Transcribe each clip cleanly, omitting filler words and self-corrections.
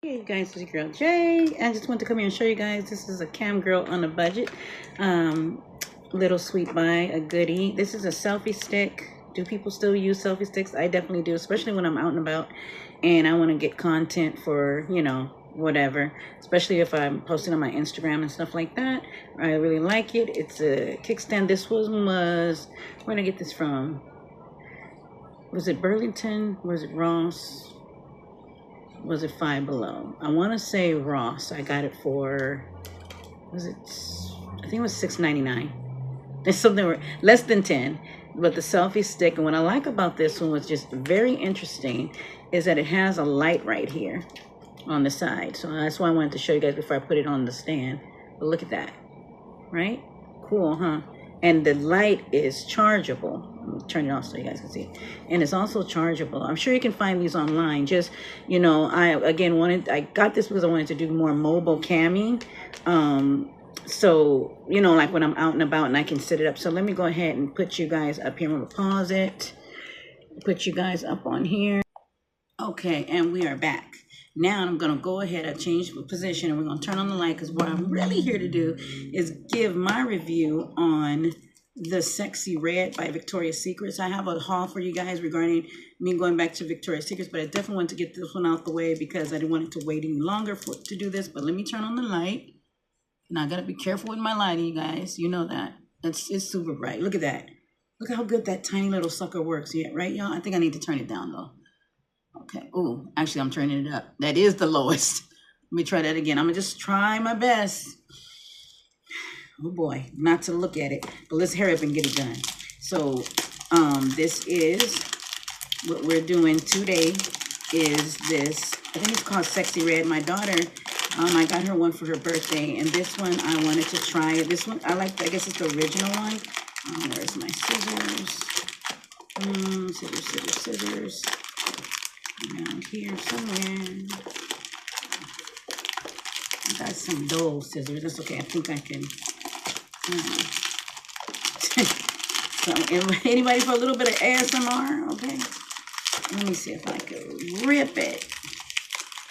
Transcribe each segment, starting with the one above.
Hey guys, it's your girl Jay. I just want to come here and show you guys this is a cam girl on a budget. Um, Little sweet buy, a goodie. This is a selfie stick. Do people still use selfie sticks? I definitely do, especially when I'm out and about and I want to get content for, whatever. Especially if I'm posting on my Instagram and stuff like that. I really like it. It's a kickstand. This one was, where did I get this from? Was it Burlington? Was it Ross? Was it Five Below? I want to say Ross. I got it for, was it, I think it was $6.99. It's something less than 10. But the selfie stick, and what I like about this one was just very interesting, is that it has a light right here on the side. So that's why I wanted to show you guys before I put it on the stand. But look at that, right? Cool, huh? And the light is chargeable. Let me turn it off so you guys can see. And it's also chargeable. I'm sure you can find these online. Just, I got this because I wanted to do more mobile camming. So, like when I'm out and about and I can set it up. So let me go ahead and put you guys up here. I'm going to pause it. Put you guys up on here. Okay, and we are back. Now I'm going to go ahead and change the position and we're going to turn on the light because what I'm really here to do is give my review on the Sexy Red by Victoria's Secrets. I have a haul for you guys regarding me going back to Victoria's Secrets, but I definitely want to get this one out the way because I didn't want it to wait any longer to do this. But let me turn on the light. And I got to be careful with my lighting, you guys. You know that. It's super bright. Look at that. Look how good that tiny little sucker works. Yeah, right, y'all? I think I need to turn it down, though. Okay. Oh, actually, I'm turning it up. That is the lowest. Let me try that again. I'm going to just try my best. Oh, boy. Not to look at it. But let's hurry up and get it done. So, this is what we're doing today is this. I think it's called Sexy Red. My daughter, I got her one for her birthday. And this one, I wanted to try it. This one, I guess it's the original one. Where's my scissors? Scissors. Around here somewhere. I got some dull scissors. That's okay. I think I can. So, anybody for a little bit of ASMR? Okay. Let me see if I can rip it.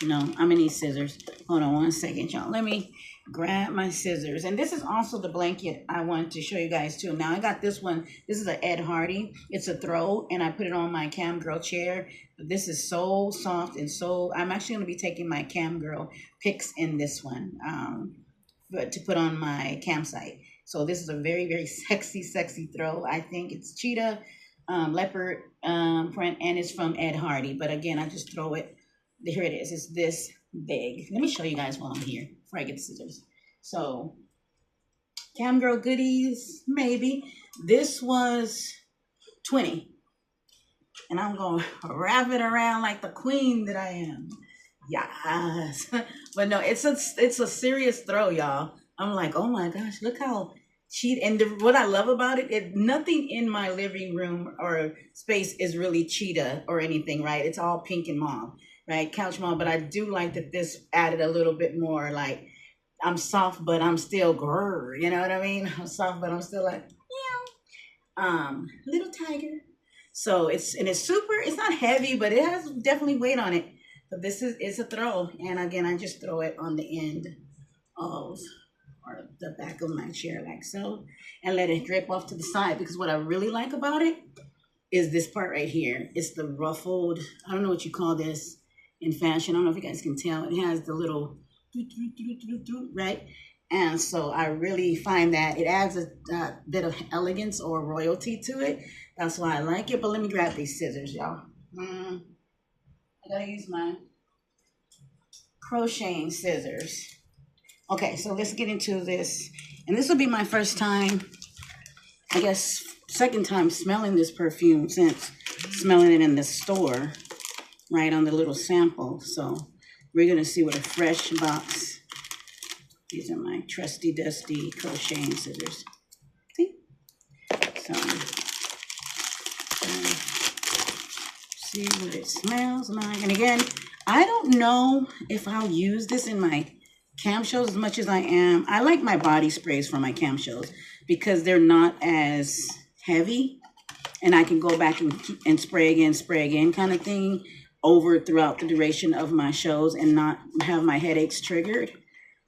No, I'm gonna need scissors. Hold on one second, y'all. Let me grab my scissors. And this is also the blanket I wanted to show you guys too. Now I got this one. This is an Ed Hardy. It's a throw, and I put it on my cam girl chair. This is so soft and so. I'm actually gonna be taking my cam girl pics in this one, but to put on my campsite. So this is a very, very sexy throw. I think it's cheetah, leopard print, and it's from Ed Hardy. But again, I just throw it. Here it is. It's this big. Let me show you guys while I'm here before I get the scissors. So, cam girl goodies, maybe. This was 20. And I'm going to wrap it around like the queen that I am. Yes. But no, it's a serious throw, y'all. I'm like, oh my gosh, look how cheetah. And what I love about it, nothing in my living room or space is really cheetah or anything, right? It's all pink and mauve. Right, couch mom, but I do like that this added a little bit more like I'm soft, but I'm still grrr, you know what I mean? I'm soft, but I'm still like, little tiger. So it's super, it's not heavy, but it has definitely weight on it. But it's a throw. And again, I just throw it on the end of or the back of my chair like so and let it drip off to the side because what I really like about it is this part right here. It's the ruffled, I don't know what you call this in fashion. I don't know if you guys can tell. It has the little, right? And so I really find that it adds a bit of elegance or royalty to it. That's why I like it. But let me grab these scissors, y'all. I gotta use my crocheting scissors. Okay, so let's get into this. And this will be my first time, I guess, second time smelling this perfume since smelling it in the store. Right on the little sample. So we're going to see what a fresh box. These are my trusty dusty crocheting scissors. See? So see what it smells like. And again, I don't know if I'll use this in my cam shows as much as I am. I like my body sprays for my cam shows because they're not as heavy and I can go back and spray again kind of thing. over throughout the duration of my shows and not have my headaches triggered.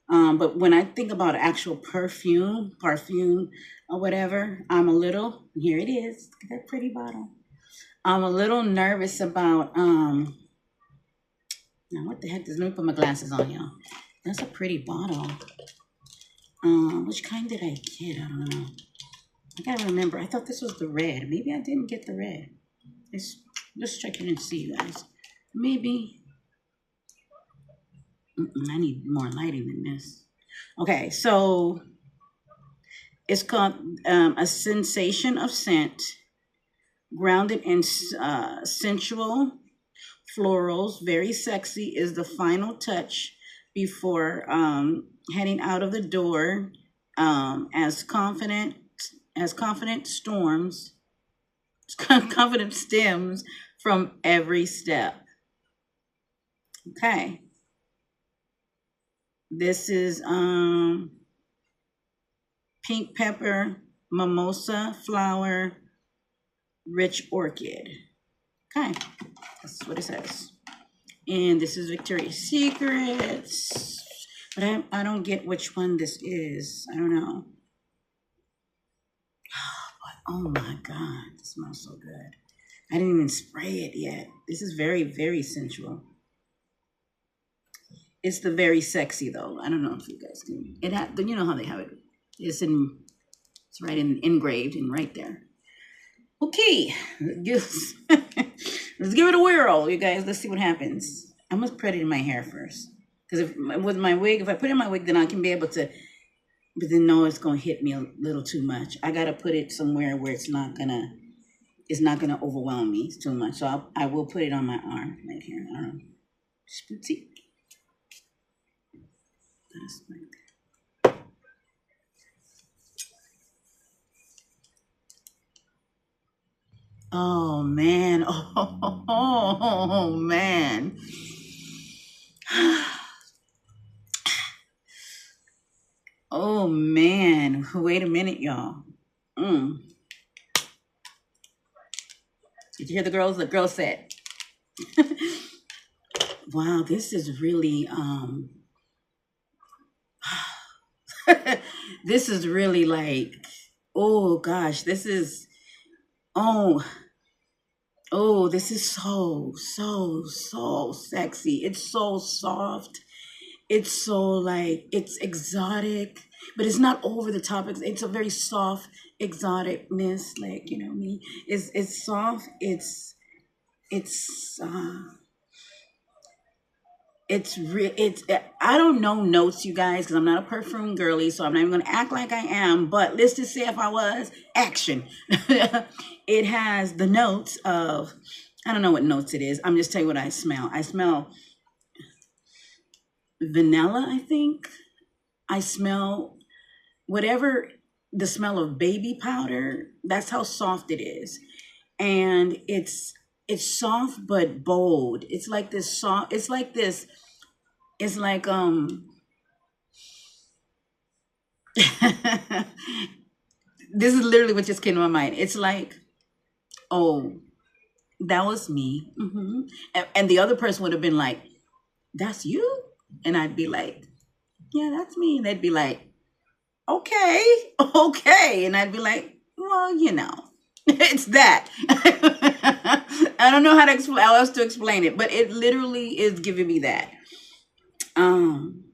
But when I think about actual perfume or whatever, I'm a little, here it is, look at that pretty bottle. I'm a little nervous about, now what the heck let me put my glasses on, y'all. That's a pretty bottle. Which kind did I get? I don't know. I gotta remember. I thought this was the red. Maybe I didn't get the red. Let's check it and see, you guys. Maybe. I need more lighting than this. Okay, so it's called A Sensation of Scent, grounded in sensual florals. Very sexy is the final touch before heading out of the door, as confident storms, confident stems from every step. Okay. This is pink pepper, mimosa flower, rich orchid. Okay, that's what it says. And this is Victoria's Secrets. But I don't get which one this is. I don't know. But oh my God, it smells so good. I didn't even spray it yet. This is very, very sensual. It's the very sexy though. I don't know if you guys can. You know how they have it. It's right engraved and right there. Okay, let's give it a whirl, you guys. Let's see what happens. I must put it in my hair first, because with my wig, if I put it in my wig, then I can be able to. But then no, it's gonna hit me a little too much. I gotta put it somewhere where it's not gonna overwhelm me too much. So I will put it on my arm right here. I don't know. Spooty. That's right there. Oh man. Oh man. Oh man. Wait a minute, y'all. Did you hear the girls? The girl said, wow, this is really this is really like, oh gosh, this is oh this is so sexy. It's so soft. It's so like, it's exotic, but it's not over the top. It's a very soft exoticness, like, you know me. It's soft. It's I don't know notes, you guys, because I'm not a perfume girly, so I'm not even gonna act like I am. But let's just say if I was, action. It has the notes of, I don't know what notes it is. I'm just telling you what I smell. I smell vanilla, I think. I smell whatever, the smell of baby powder. That's how soft it is. And it's soft but bold. It's like this soft, it's like this, it's like this is literally what just came to my mind. It's like, oh, that was me. And the other person would have been like, that's you? And I'd be like, yeah, that's me. And they'd be like, okay. And I'd be like, well, you know, it's that. I don't know how else to explain it, but it literally is giving me that. I'm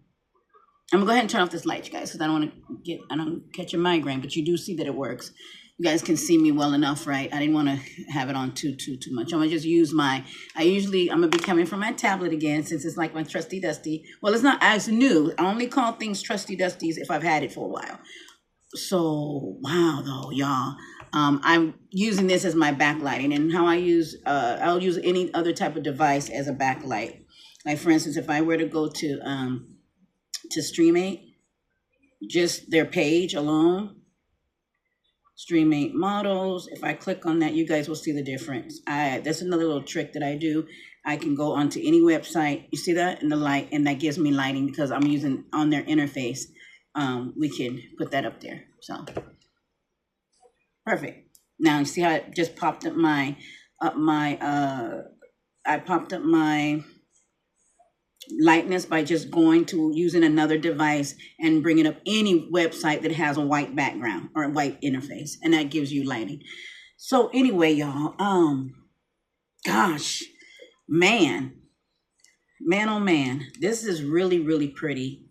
gonna go ahead and turn off this light, you guys, because I don't catch a migraine, but you do see that it works. You guys can see me well enough, right? I didn't want to have it on too much. I'm gonna just use I'm gonna be coming from my tablet again, since it's like my trusty dusty. Well, it's not as new. I only call things trusty dusties if I've had it for a while. So wow, though, y'all. I'm using this as my backlighting, and how I'll use any other type of device as a backlight. Like for instance, if I were to go to StreamMate, just their page alone, StreamMate models. If I click on that, you guys will see the difference. That's another little trick that I do. I can go onto any website. You see that in the light, and that gives me lighting because I'm using on their interface. We can put that up there. So perfect. Now you see how it just popped up my I popped up my lightness by just going to using another device and bringing up any website that has a white background or a white interface, and that gives you lighting. So anyway, y'all, gosh, man, oh man, this is really, really pretty.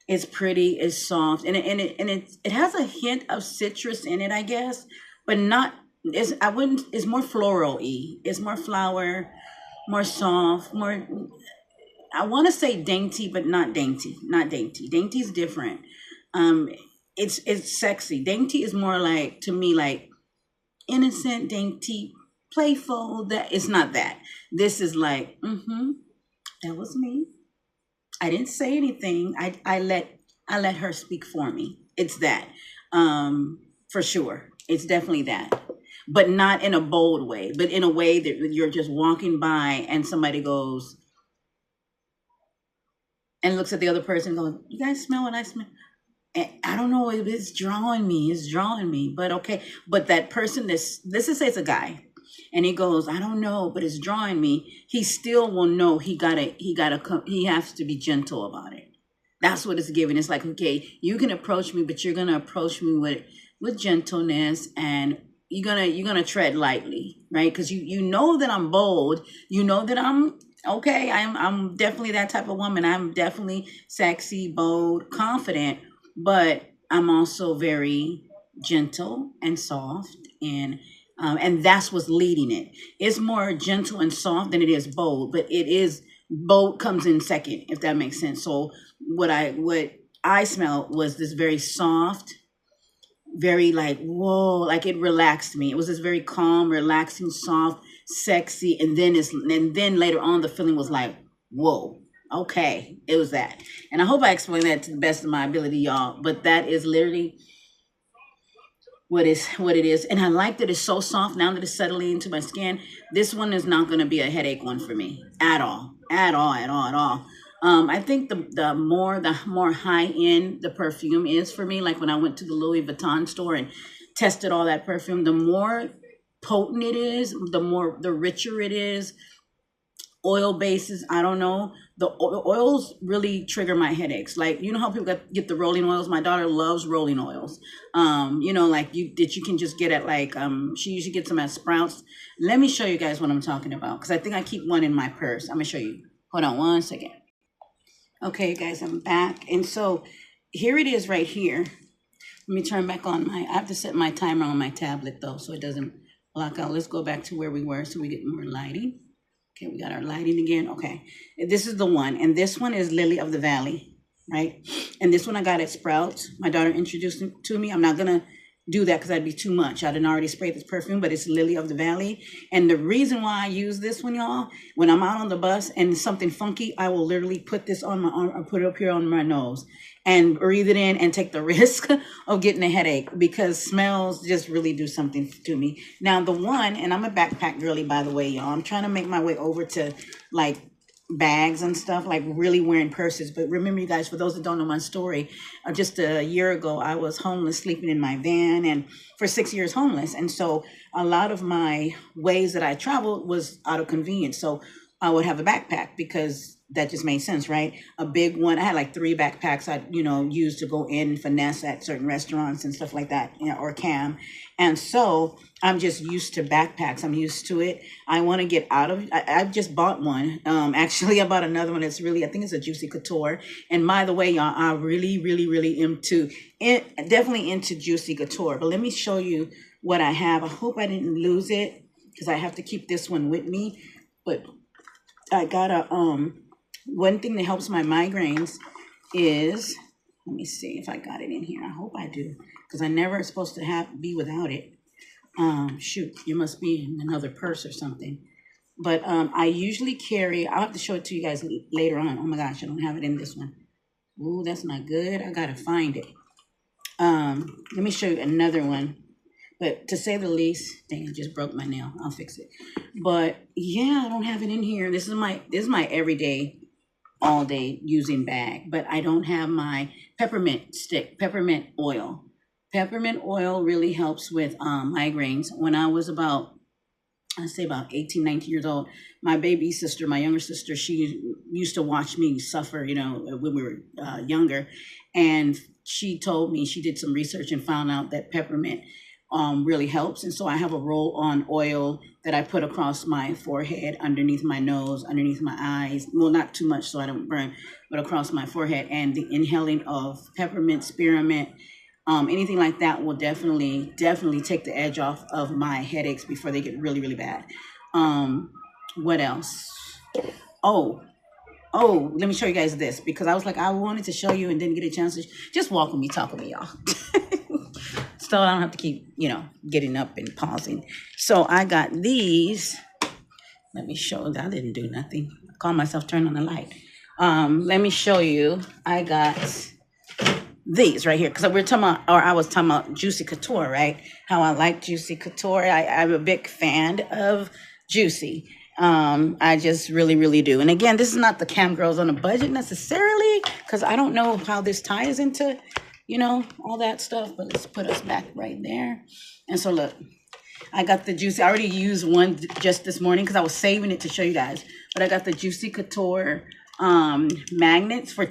It's pretty, it's soft, and it has a hint of citrus in it, I guess, but not. It's more floral-y. It's more flower, more soft, more. I want to say dainty, but not dainty. Not dainty. Dainty is different. Um, it's sexy. Dainty is more like, to me, like innocent, dainty, playful. That it's not that. This is like, that was me. I didn't say anything. I let her speak for me. It's that. For sure. It's definitely that. But not in a bold way, but in a way that you're just walking by and somebody goes and looks at the other person and goes, "You guys smell what I smell?" And I don't know if it's drawing me. It's drawing me, but okay. But that person, this is say it's a guy, and he goes, "I don't know, but it's drawing me." He still will know he has to be gentle about it. That's what it's giving. It's like, okay, you can approach me, but you're gonna approach me with gentleness, and you're gonna tread lightly, right? Because you know that I'm bold. You know that I'm okay. I'm definitely that type of woman. I'm definitely sexy, bold, confident, but I'm also very gentle and soft, and that's what's leading it. It's more gentle and soft than it is bold, but it is bold comes in second, if that makes sense. So what I smelled was this very soft, very like, whoa, like it relaxed me. It was this very calm, relaxing, soft, sexy, and then later on the feeling was like, whoa, okay, it was that. And I hope I explained that to the best of my ability, y'all. But that is literally what it is. And I like that it's so soft now that it's settling into my skin. This one is not going to be a headache one for me at all, at all, at all, at all. I think the more high end the perfume is for me, like when I went to the Louis Vuitton store and tested all that perfume, the more potent it is, the richer it is. Oil bases, I don't know. The oils really trigger my headaches. Like, you know how people get the rolling oils? My daughter loves rolling oils. Like you can just get at like, she usually gets them at Sprouts. Let me show you guys what I'm talking about, because I think I keep one in my purse. I'm gonna show you. Hold on one second. Okay, guys, I'm back. And so here it is right here. Let me turn back on I have to set my timer on my tablet though, so it doesn't block out. Let's go back to where we were so we get more lighting. Okay, we got our lighting again. Okay, this is the one. And this one is Lily of the Valley, right? And this one I got at Sprouts. My daughter introduced it to me. I'm not going to do that because that'd be too much. I didn't already spray this perfume, but it's Lily of the Valley. And the reason why I use this one, y'all, when I'm out on the bus and something funky, I will literally put this on my arm or put it up here on my nose and breathe it in and take the risk of getting a headache, because smells just really do something to me. Now the one, and I'm a backpack girly, by the way, y'all. I'm trying to make my way over to like bags and stuff, like really wearing purses. But remember, you guys, for those that don't know my story, just a year ago, I was homeless, sleeping in my van, and for 6 years homeless. And so a lot of my ways that I traveled was out of convenience. So I would have a backpack because that just made sense, right? A big one. I had like 3 backpacks I, used to go in and finesse at certain restaurants and stuff like that, or cam. And so I'm just used to backpacks. I'm used to it. I want to get out of. I just bought one. Actually, I bought another one. It's really, I think it's a Juicy Couture. And by the way, y'all, I really, really, really definitely into Juicy Couture. But let me show you what I have. I hope I didn't lose it because I have to keep this one with me. But I got one thing that helps my migraines is, let me see if I got it in here. I hope I do, because I never supposed to be without it. Shoot, you must be in another purse or something. But I usually carry, I'll have to show it to you guys later on. Oh my gosh, I don't have it in this one. Ooh, that's not good. I gotta find it. Let me show you another one. But to say the least, dang, I just broke my nail. I'll fix it. But yeah, I don't have it in here. This is my everyday, all day using bag. But I don't have my peppermint oil. Peppermint oil really helps with migraines. When I was about I say about 18, 19 years old. My baby sister, my younger sister, she used to watch me suffer, when we were younger. And she told me, she did some research and found out that peppermint really helps. And so I have a roll on oil that I put across my forehead, underneath my nose, underneath my eyes. Well, not too much so I don't burn, but across my forehead. And the inhaling of peppermint, spearmint, anything like that will definitely take the edge off of my headaches before they get really, really bad. What else? Oh, let me show you guys this, because I was like, I wanted to show you and didn't get a chance to just walk with me, talk with me, y'all. So I don't have to keep, getting up and pausing. So I got these. Let me show you. I didn't do nothing. I call myself turn on the light. Let me show you. I got these right here, because I was talking about Juicy Couture, right? How I like Juicy Couture. I'm a big fan of Juicy. I just really, really do. And again, this is not the Cam Girls on a Budget necessarily, because I don't know how this ties into, all that stuff. But let's put us back right there. And so look, I got the Juicy. I already used one just this morning because I was saving it to show you guys. But I got the Juicy Couture magnets for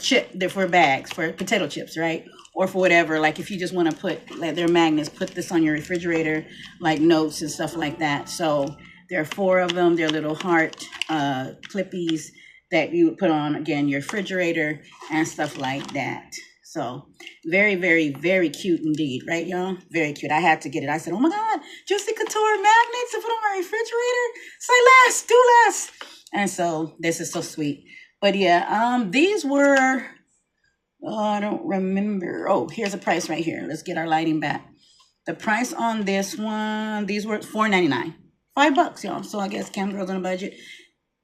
for bags, for potato chips, right? Or for whatever. Like if you just want to put, like, their magnets, put this on your refrigerator, like notes and stuff like that. So there are 4 of them. They're little heart clippies that you would put on, again, your refrigerator and stuff like that. So very, very, very cute indeed, right, y'all? Very cute. I had to get it. I said, oh my God, Juicy Couture magnets to put on my refrigerator. Say less, do less. And so this is so sweet. But yeah, these were, I don't remember. Oh, here's a price right here. Let's get our lighting back. The price on this one, these were $4.99. $5, y'all. So I guess Cam Girls on a Budget.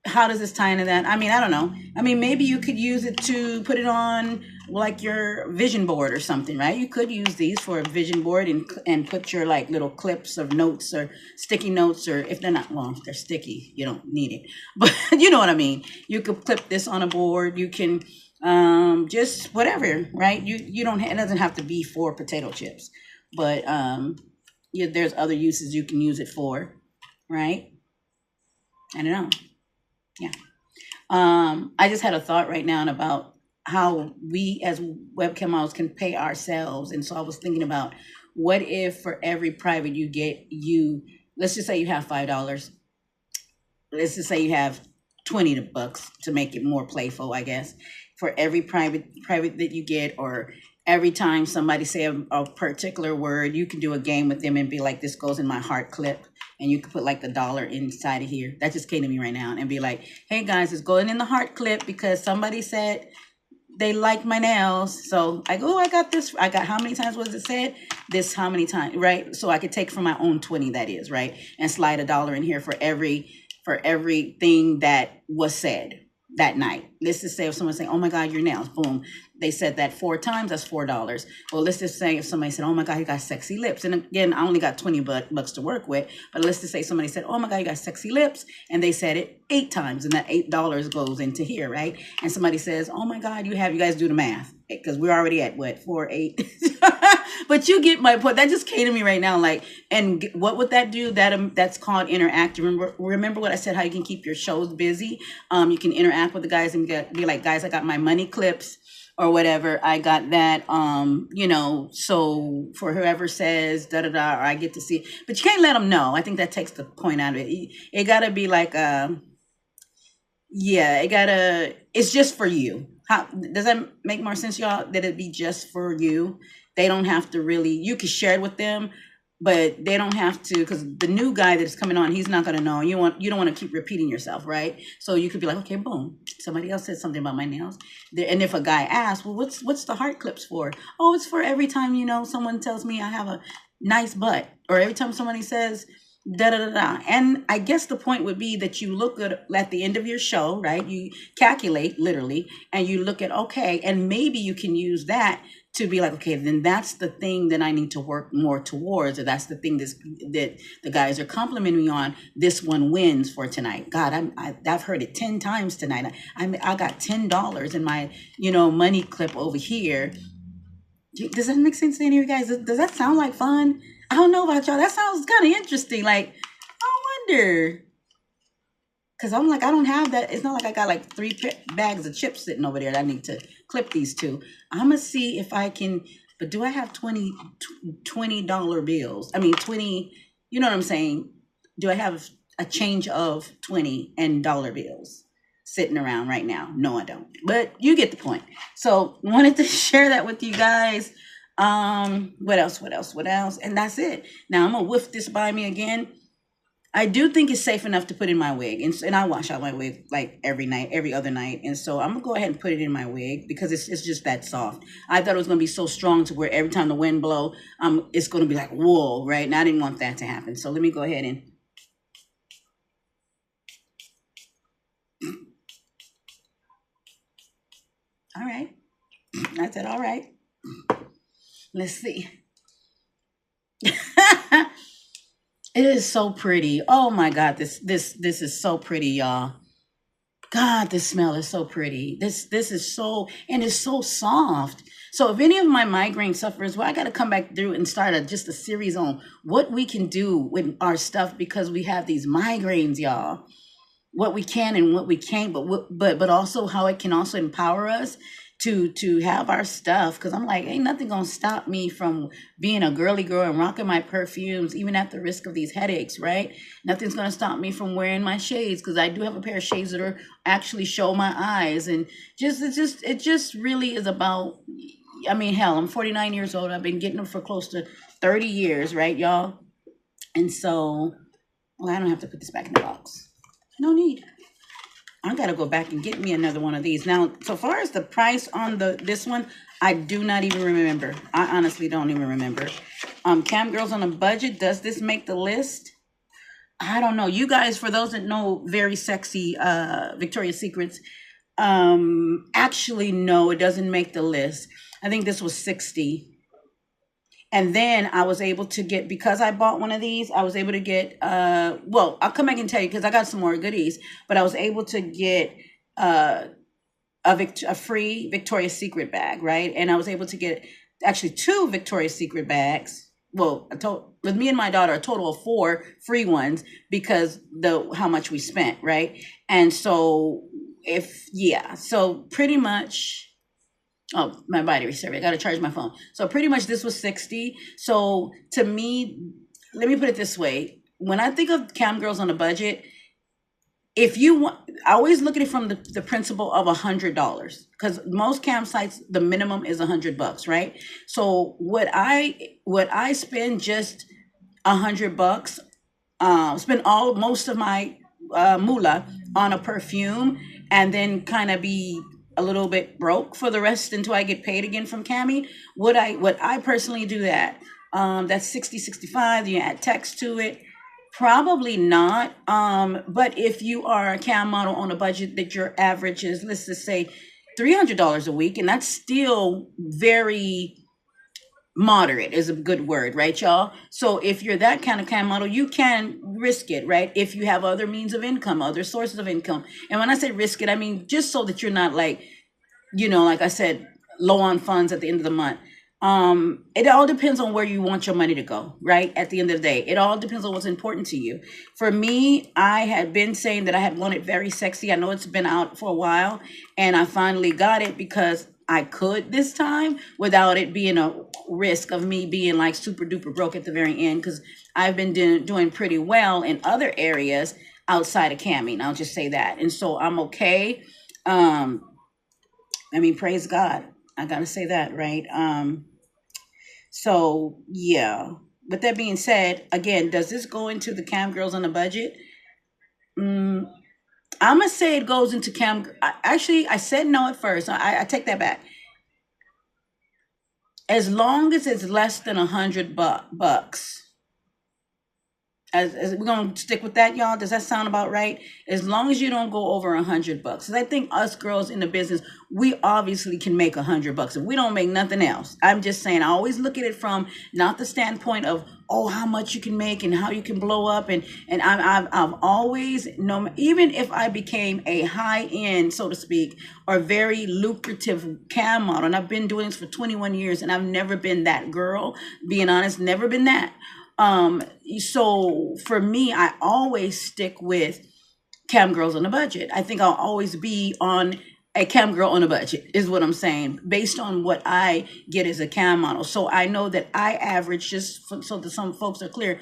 How does this tie into that? I mean, I don't know. I mean, maybe you could use it to put it on like your vision board or something, right? You could use these for a vision board and put your like little clips of notes or sticky notes, or if they're not, well, if they're sticky, you don't need it. But you know what I mean? You could clip this on a board. You can just whatever, right? You don't, it doesn't have to be for potato chips, but yeah, there's other uses you can use it for, right? I don't know. Yeah. I just had a thought right now about how we as webcam models can pay ourselves. And so I was thinking about, what if for every private you get, let's just say you have $5. Let's just say you have $20 to make it more playful, I guess. For every private that you get, or every time somebody say a particular word, you can do a game with them and be like, this goes in my heart clip. And you can put like the dollar inside of here. That just came to me right now. And be like, hey guys, it's going in the heart clip because somebody said they like my nails. So I go, I got this. I got, how many times was it said? This, how many times, right? So I could take from my own 20, that is, right? And slide a dollar in here for everything that was said that night. Let's just say if someone say, oh my God, your nails, boom. They said that 4 times, that's $4. Well, let's just say if somebody said, oh my God, you got sexy lips. And again, I only got $20 to work with, but let's just say somebody said, oh my God, you got sexy lips. And they said it 8 times, and that $8 goes into here, right? And somebody says, oh my God, you guys do the math, because we're already at what, 4, 8. But you get my point. That just came to me right now. Like, and what would that do? That's called interact. Remember what I said, how you can keep your shows busy. You can interact with the guys and be like, guys, I got my money clips or whatever. I got that, so for whoever says or I get to see, but you can't let them know. I think that takes the point out of it. It gotta be like, it's just for you. How does that make more sense, y'all? That it be just for you. They don't have to really, you can share it with them, but they don't have to, because the new guy that's coming on, he's not going to know. You don't want to keep repeating yourself, right? So you could be like, okay, boom, somebody else said something about my nails. And if a guy asks, well, what's the heart clips for? Oh, it's for every time, someone tells me I have a nice butt, or every time somebody says da da da da. And I guess the point would be that you look at the end of your show, right? You calculate literally, and you look at, okay, and maybe you can use that to be like, okay, then that's the thing that I need to work more towards, or that's the thing that the guys are complimenting me on. This one wins for tonight. God, I've heard it 10 times tonight. I got $10 in my money clip over here. Does that make sense to any of you guys? Does that sound like fun? I don't know about y'all. That sounds kind of interesting. Like, I wonder. Because I'm like, I don't have that. It's not like I got like bags of chips sitting over there that I need to clip these to. I'm going to see if I can. But do I have $20 bills? I mean, 20, you know what I'm saying? Do I have a change of 20 and dollar bills sitting around right now? No, I don't. But you get the point. So wanted to share that with you guys. What else? And that's it. Now I'm going to whiff this by me again. I do think it's safe enough to put in my wig, and I wash out my wig like every night, every other night, and so I'm gonna go ahead and put it in my wig because it's just that soft. I thought it was gonna be so strong to where every time the wind blow, it's gonna be like wool, right? And I didn't want that to happen, so let me go ahead and. All right, I said all right. Let's see. It is so pretty. Oh my God, this is so pretty, y'all. God, this smell is so pretty. This is so, and it's so soft. So if any of my migraine sufferers, well, I got to come back through and start just a series on what we can do with our stuff because we have these migraines, y'all. What we can and what we can't, but also how it can also empower us to have our stuff. Because I'm like, ain't nothing gonna stop me from being a girly girl and rocking my perfumes, even at the risk of these headaches, right? Nothing's gonna stop me from wearing my shades because I do have a pair of shades that are actually show my eyes, and it just really is about. I mean, hell, I'm 49 years old. I've been getting them for close to 30 years, right, y'all? And so, well, I don't have to put this back in the box. No need. I gotta go back and get me another one of these. Now, so far as the price on this one, I do not even remember. I honestly don't even remember. Cam Girls on a Budget, does this make the list? I don't know. You guys, for those that know very sexy Victoria's Secrets, actually no, it doesn't make the list. I think this was 60. And then I was able to get, because I bought one of these, I was able to get, well, I'll come back and tell you because I got some more goodies, but I was able to get a free Victoria's Secret bag, right? And I was able to get actually 2 Victoria's Secret bags. Well, with me and my daughter, a total of 4 free ones because how much we spent, right? And so so pretty much. Oh, my battery service. I got to charge my phone. So pretty much this was 60. So to me, let me put it this way. When I think of Cam Girls on a Budget, if you want, I always look at it from the principle of $100 because most campsites, the minimum is $100, right? So what I spend just $100, spend most of my moolah on a perfume and then kind of be a little bit broke for the rest until I get paid again from Cami. Would I personally do that? That's 60, 65. You add text to it. Probably not. But if you are a cam model on a budget that your average is, let's just say $300 a week, and that's still very moderate is a good word, right, y'all? So if you're that kind of cam model, you can risk it, right? If you have other means of income, other sources of income. And when I say risk it, I mean just so that you're not like, like I said, low on funds at the end of the month. It all depends on where you want your money to go, right? At the end of the day, it all depends on what's important to you. For me, I had been saying that I had wanted very sexy. I know it's been out for a while, and I finally got it because I could this time without it being a risk of me being like super duper broke at the very end, because I've been doing pretty well in other areas outside of Cami. And I'll just say that. And so I'm okay. I mean, praise God. I got to say that, right? So yeah, with that being said, again, does this go into the Cam Girls on a Budget? I'm gonna say it goes into Cam. Actually, I said no at first. I take that back. As long as it's less than $100 as we're gonna stick with that, y'all. Does that sound about right? As long as you don't go over $100, because I think us girls in the business, we obviously can make $100 if we don't make nothing else. I'm just saying, I always look at it from not the standpoint of how much you can make and how you can blow up, and I've always known, even if I became a high end, so to speak, or very lucrative cam model, and I've been doing this for 21 years, and I've never been that girl. Being honest, never been that. Um, so for me, I always stick with cam girls on a budget. I think I'll always be on a cam girl on a budget is what I'm saying, based on what I get as a cam model. So I know that I average, so that some folks are clear,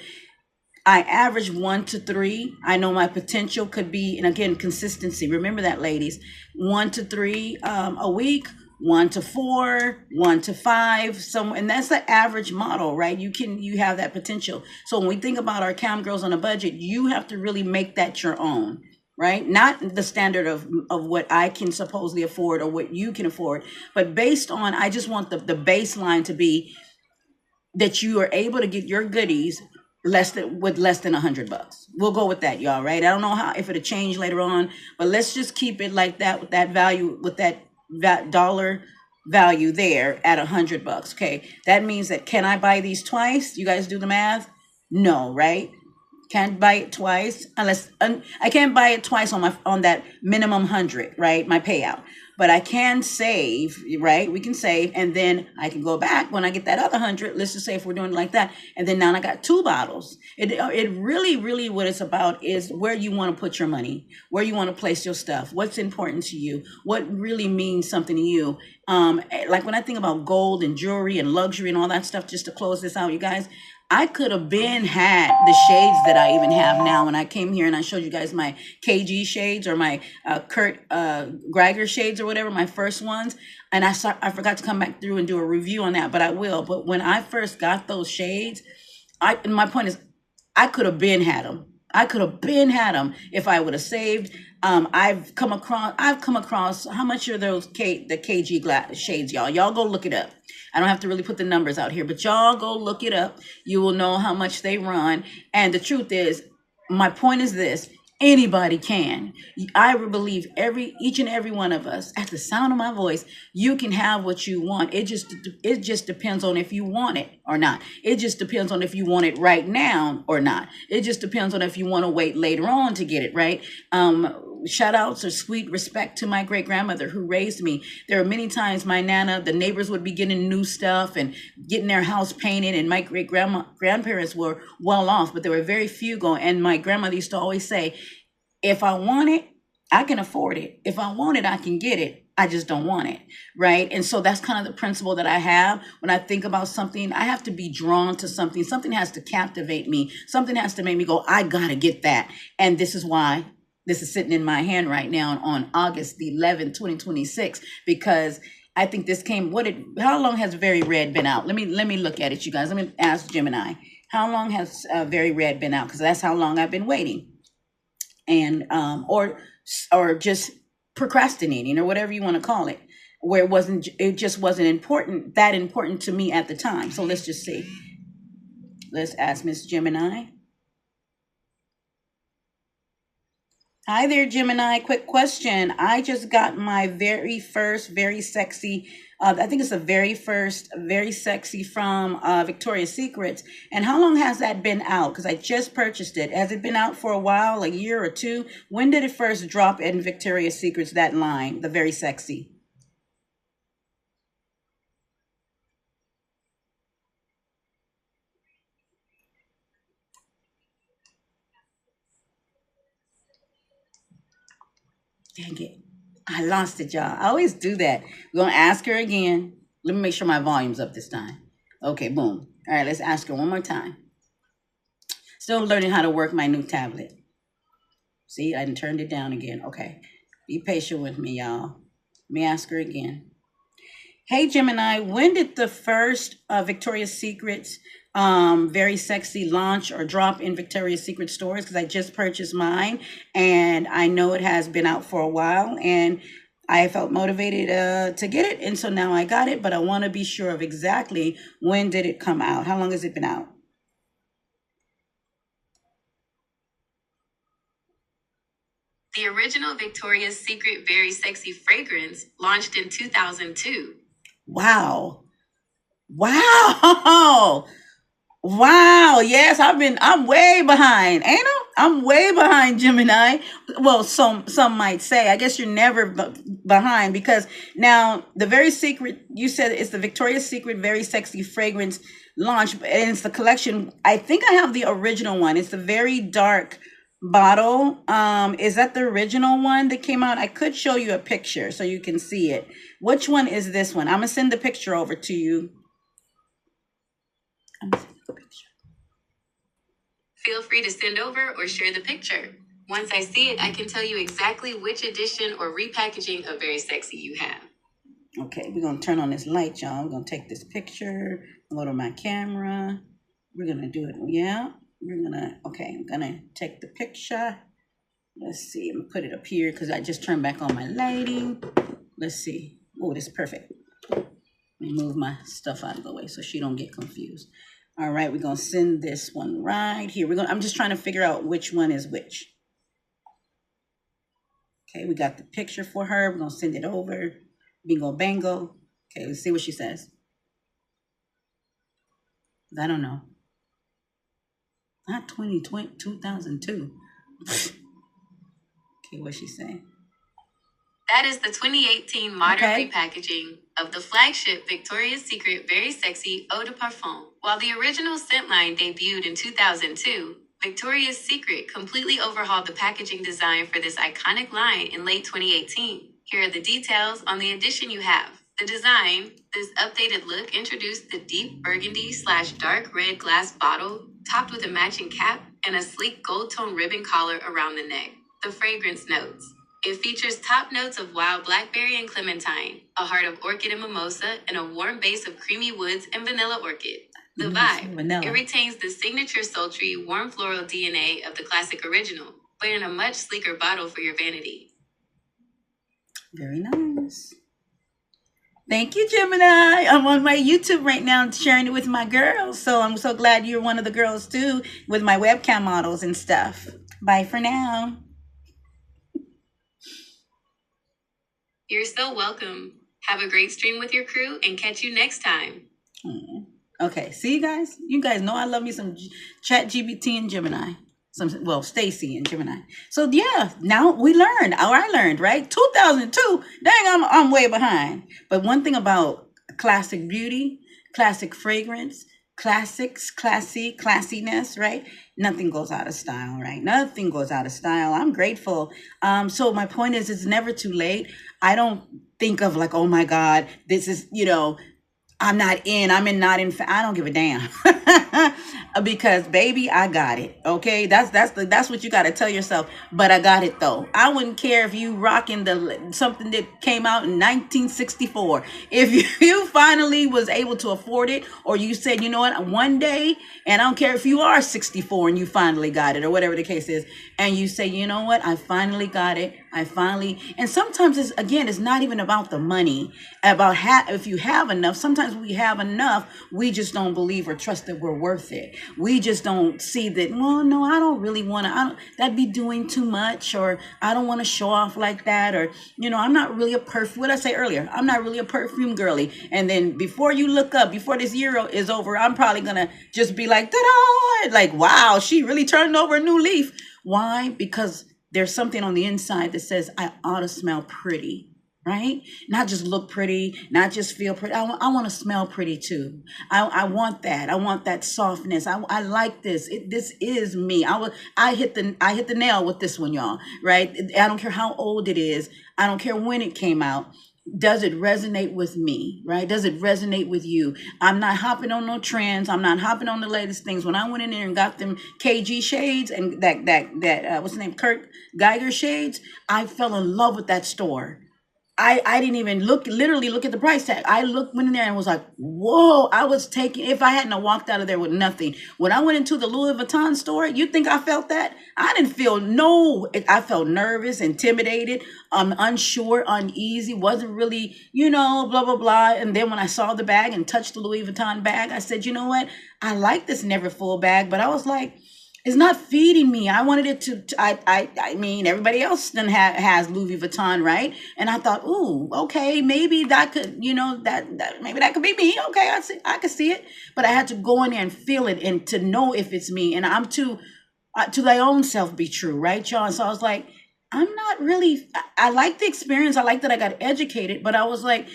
I average 1 to 3. I know my potential could be, and again, consistency. Remember that, ladies. 1 to 3 a week, 1 to 4, 1 to 5. And that's the average model, right? You have that potential. So when we think about our cam girls on a budget, you have to really make that your own, right? Not the standard of what I can supposedly afford or what you can afford, but based on, I just want the baseline to be that you are able to get your goodies less than $100. We'll go with that, y'all, right? I don't know how, if it'll change later on, but let's just keep it like that, with that value, with that dollar value there at $100. Okay, that means that, can I buy these twice? You guys do the math? No, right? Can't buy it twice, unless I can't buy it twice on that minimum 100, right? My payout. But I can save, right? We can save, and then I can go back when I get that other 100. Let's just say if we're doing it like that, and then now I got 2 bottles. It really what it's about is where you want to put your money, where you want to place your stuff, what's important to you, what really means something to you. Like when I think about gold and jewelry and luxury and all that stuff, just to close this out, you guys, I could have been had the shades that I even have now. When I came here and I showed you guys my KG shades, or my Kurt Geiger shades, or whatever, my first ones. And I forgot to come back through and do a review on that, but I will. But when I first got those shades, and my point is, I could have been had them. I could have been had them if I would have saved. I've come across how much are those the KG shades, y'all? Y'all go look it up. I don't have to really put the numbers out here, but y'all go look it up. You will know how much they run. And the truth is, my point is this: anybody can. I believe each and every one of us, at the sound of my voice, you can have what you want. It just depends on if you want it or not. It just depends on if you want it right now or not. It just depends on if you want to wait later on to get it, right? Shout outs or sweet respect to my great grandmother who raised me. There are many times my nana, the neighbors would be getting new stuff and getting their house painted, and my great grandparents were well off, but there were very few going. And my grandmother used to always say, if I want it, I can afford it. If I want it, I can get it. I just don't want it, right? And so that's kind of the principle that I have when I think about something. I have to be drawn to something. Something has to captivate me. Something has to make me go, I gotta get that. And this is why this is sitting in my hand right now on August the 11th, 2026, because I think this came, how long has Very Red been out? Let me look at it, you guys. Let me ask Gemini. How long has Very Red been out? Because that's how long I've been waiting. And or just procrastinating, or whatever you want to call it, where it just wasn't that important to me at the time. So let's just see. Let's ask Miss Gemini. Hi there, Gemini. Quick question. I just got my very first very sexy, I think it's the very first very sexy from Victoria's Secrets. And how long has that been out? Because I just purchased it. Has it been out for a while, a year or two? When did it first drop in Victoria's Secrets, that line, the very sexy? Dang it. I lost it, y'all. I always do that. We're going to ask her again. Let me make sure my volume's up this time. Okay, boom. All right, let's ask her one more time. Still learning how to work my new tablet. See, I turned it down again. Okay. Be patient with me, y'all. Let me ask her again. Hey, Gemini, when did the first Victoria's Secrets very sexy launch or drop in Victoria's Secret stores? Because I just purchased mine, and I know it has been out for a while, and I felt motivated to get it. And so now I got it, but I want to be sure of exactly when did it come out? How long has it been out? The original Victoria's Secret Very Sexy fragrance launched in 2002. Wow. Wow. Wow, yes, I'm way behind, ain't I? I'm way behind Gemini. Well, some might say. I guess you're never behind because now the very secret you said it's the Victoria's Secret Very Sexy Fragrance launch, and it's the collection. I think I have the original one. It's the very dark bottle. Is that the original one that came out? I could show you a picture so you can see it. Which one is this one? I'm gonna send the picture over to you. I'm gonna send the picture. Feel free to send over or share the picture. Once I see it, I can tell you exactly which edition or repackaging of Very Sexy you have. Okay, we're going to turn on this light, y'all. We're going to take this picture, go to my camera. We're going to do it. Yeah, we're going to, okay, I'm going to take the picture. Let's see, I'm going to put it up here because I just turned back on my lighting. Let's see. Oh, this is perfect. Let me move my stuff out of the way so she don't get confused. All right, we're going to send this one right here. I'm just trying to figure out which one is which. Okay, we got the picture for her. We're going to send it over. Bingo bango. Okay, let's see what she says. I don't know. Not 2020, 2002. Okay, what's she saying? That is the 2018 modern repackaging of the flagship Victoria's Secret Very Sexy Eau de Parfum. While the original scent line debuted in 2002, Victoria's Secret completely overhauled the packaging design for this iconic line in late 2018. Here are the details on the edition you have. The design, this updated look introduced the deep burgundy/dark red glass bottle, topped with a matching cap and a sleek gold tone ribbon collar around the neck. The fragrance notes. It features top notes of wild blackberry and clementine, a heart of orchid and mimosa, and a warm base of creamy woods and vanilla orchid. The vibe, it retains the signature sultry, warm floral DNA of the classic original, but in a much sleeker bottle for your vanity. Very nice. Thank you, Gemini. I'm on my YouTube right now sharing it with my girls. So I'm so glad you're one of the girls too with my webcam models and stuff. Bye for now. You're so welcome. Have a great stream with your crew and catch you next time. Okay, see you guys? You guys know I love me some ChatGPT and Gemini. Well, Stacy and Gemini. So yeah, now we learned, or I learned, right? 2002, dang, I'm way behind. But one thing about classic beauty, classic fragrance, classics, classiness, right? Nothing goes out of style, right? Nothing goes out of style. I'm grateful. So my point is, it's never too late. I don't think of like, oh my God, this is, I'm not in, not in. I don't give a damn because baby, I got it. Okay. That's what you got to tell yourself. But I got it though. I wouldn't care if you rocking something that came out in 1964. If you finally was able to afford it, or you said, you know what, one day, and I don't care if you are 64 and you finally got it or whatever the case is. And you say, you know what, I finally got it. And sometimes it's not even about the money, about if you have enough. Sometimes we have enough, we just don't believe or trust that we're worth it. We just don't see that, well, no, I don't really want to, that'd be doing too much, or I don't want to show off like that, or, I'm not really a perfume, what did I say earlier? I'm not really a perfume girly. And then before you look up, before this year is over, I'm probably going to just be like, ta-da! Like, wow, she really turned over a new leaf. Why? Because there's something on the inside that says I ought to smell pretty, right? Not just look pretty, not just feel pretty. I want to smell pretty too. I want that. I want that softness. I like this. This is me. I hit the nail with this one, y'all, right? I don't care how old it is. I don't care when it came out. Does it resonate with me, right? Does it resonate with you? I'm not hopping on no trends. I'm not hopping on the latest things. When I went in there and got them KG shades and that what's the name, Kurt Geiger shades, I fell in love with that store. I didn't even literally look at the price tag. I went in there and was like, whoa, I was taking, if I hadn't walked out of there with nothing. When I went into the Louis Vuitton store, you think I felt that? I didn't feel I felt nervous, intimidated, unsure, uneasy, wasn't really, blah, blah, blah. And then when I saw the bag and touched the Louis Vuitton bag, I said, you know what? I like this never full bag, but I was like, It's not feeding me. I wanted it I mean, everybody else then has Louis Vuitton, right? And I thought, ooh, okay, maybe that could, that maybe that could be me. Okay, I could see it, but I had to go in there and feel it and to know if it's me. And I'm to thy own self be true, right, John? So I was like, I'm not really. I like the experience. I like that I got educated, but I was like,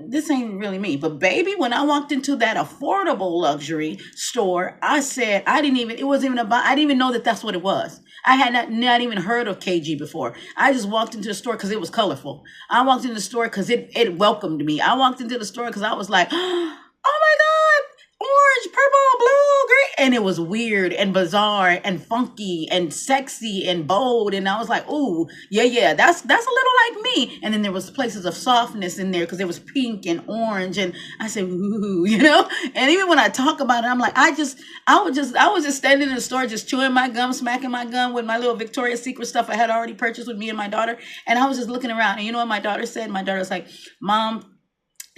this ain't really me. But baby, when I walked into that affordable luxury store, I said I didn't even. It wasn't even about. I didn't even know that that's what it was. I had not even heard of KG before. I just walked into the store because it was colorful. I walked into the store because it welcomed me. I walked into the store because I was like, oh my god, orange, purple, blue, green. And it was weird and bizarre and funky and sexy and bold. And I was like, ooh, yeah, that's a little like me. And then there was places of softness in there because it was pink and orange. And I said, ooh, And even when I talk about it, I'm like, I was just standing in the store, just chewing my gum, smacking my gum with my little Victoria's Secret stuff I had already purchased with me and my daughter. And I was just looking around. And you know what my daughter said? My daughter was like, Mom,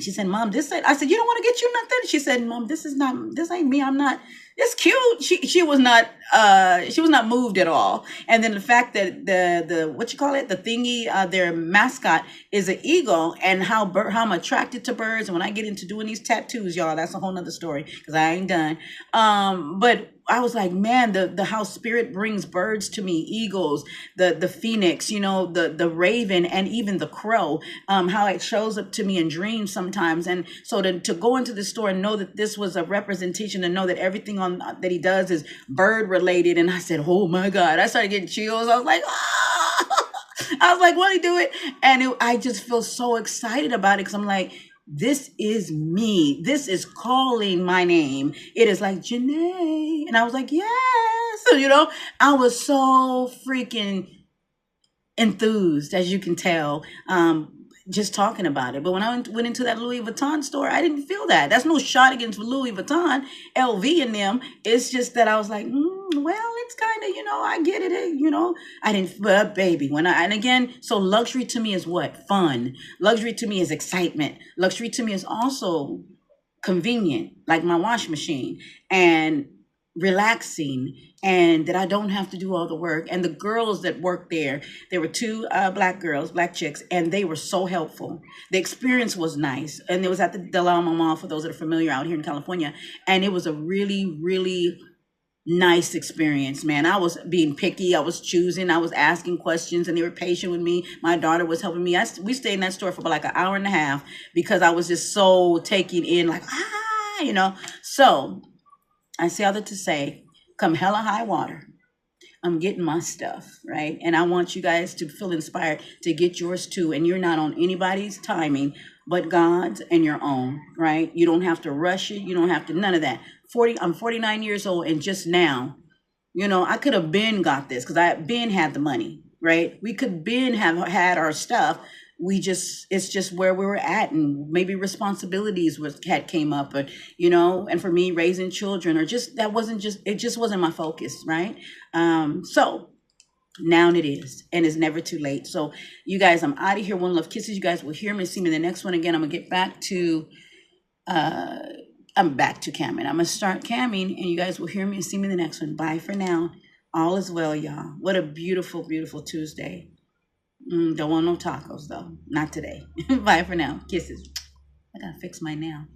she said, Mom, this ain't, I said, you don't want to get you nothing? She said, Mom, this ain't me. I'm not, it's cute. She was not moved at all. And then the fact that the what you call it, the thingy, their mascot is an eagle, and how I'm attracted to birds. And when I get into doing these tattoos, y'all, that's a whole nother story because I ain't done. But I was like, man, the how spirit brings birds to me, eagles, the phoenix, the raven, and even the crow, how it shows up to me in dreams sometimes. And so to go into the store and know that this was a representation, and know that everything on that he does is bird related. And I said, oh my God, I started getting chills. I was like, ah! I was like, what do you do it? And I just feel so excited about it because I'm like, this is me. This is calling my name. It is like Janae. And I was like, yes. So, I was so freaking enthused, as you can tell, just talking about it. But when I went into that Louis Vuitton store, I didn't feel that. That's no shot against Louis Vuitton, LV in them. It's just that I was like, well, it's kind of, I get it, I didn't, but baby, and again, so luxury to me is what? Fun. Luxury to me is excitement. Luxury to me is also convenient, like my wash machine, and relaxing, and that I don't have to do all the work. And the girls that worked there were two black girls, black chicks, and they were so helpful. The experience was nice. And it was at the Del Alma Mall, for those that are familiar out here in California. And it was a really, really nice experience, man. I was being picky. I was choosing. I was asking questions, and they were patient with me. My daughter was helping me. We stayed in that store for about like an hour and a half because I was just so taking in, like, So I say all that to say, come hella high water, I'm getting my stuff, right? And I want you guys to feel inspired to get yours too. And you're not on anybody's timing but God's and your own, right? You don't have to rush it. You don't have to, none of that. I'm 49 years old, and just now, I could have been got this because I been had the money, right? We could been have had our stuff. It's just where we were at, and maybe responsibilities came up, but and for me, raising children, or just it just wasn't my focus, right? So now it is, and it's never too late. So you guys, I'm out of here. One love kisses. You guys will hear me, see me in the next one. Again, I'm gonna get back to I'm back to camming. I'm gonna start camming, and you guys will hear me and see me in the next one. Bye for now. All is well, y'all. What a beautiful, beautiful Tuesday. Don't want no tacos though. Not today. Bye for now. Kisses. I gotta fix my nail.